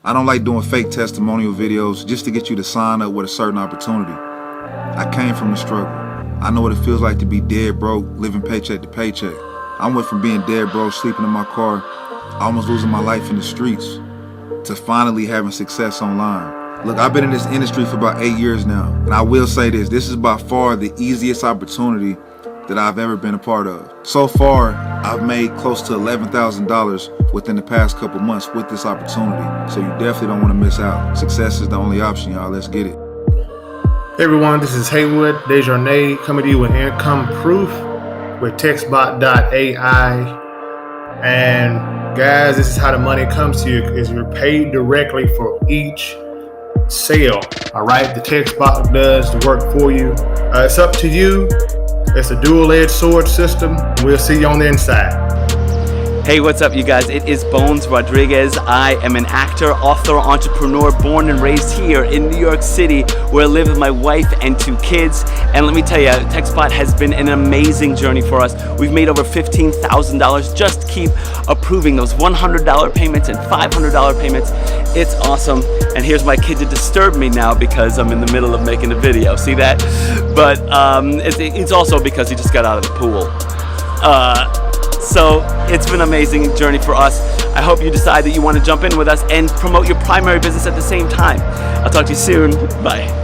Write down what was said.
I don't like doing fake testimonial videos just to get you to sign up with a certain opportunity. I came from the struggle. I know what it feels like to be dead broke, living paycheck to paycheck. I went from being dead broke, sleeping in my car, almost losing my life in the streets, to finally having success online. Look, I've been in this industry for about 8 years now, and I will say this is by far the easiest opportunity that I've ever been a part of. So far, I've made close to $11,000 within the past couple months with this opportunity. So you definitely don't want to miss out. Success is the only option, y'all. Let's get it. Hey everyone, this is Haywood Desjardins coming to you with income proof with textbot.ai. And guys, this is how the money comes to you, is you're paid directly for each sale. All right, the textbot does the work for you. It's up to you. It's a dual-edged sword system. We'll see you on the inside. Hey, what's up, you guys? It is Bones Rodriguez. I am an actor, author, entrepreneur, born and raised here in New York City, where I live with my wife and 2 kids. And let me tell you, TextBot has been an amazing journey for us. We've made over $15,000. Just keep approving those $100 payments and $500 payments. It's awesome. And here's my kid to disturb me now because I'm in the middle of making a video. See that? But it's also because he just got out of the pool. So it's been an amazing journey for us. I hope you decide that you want to jump in with us and promote your primary business at the same time. I'll talk to you soon. Bye.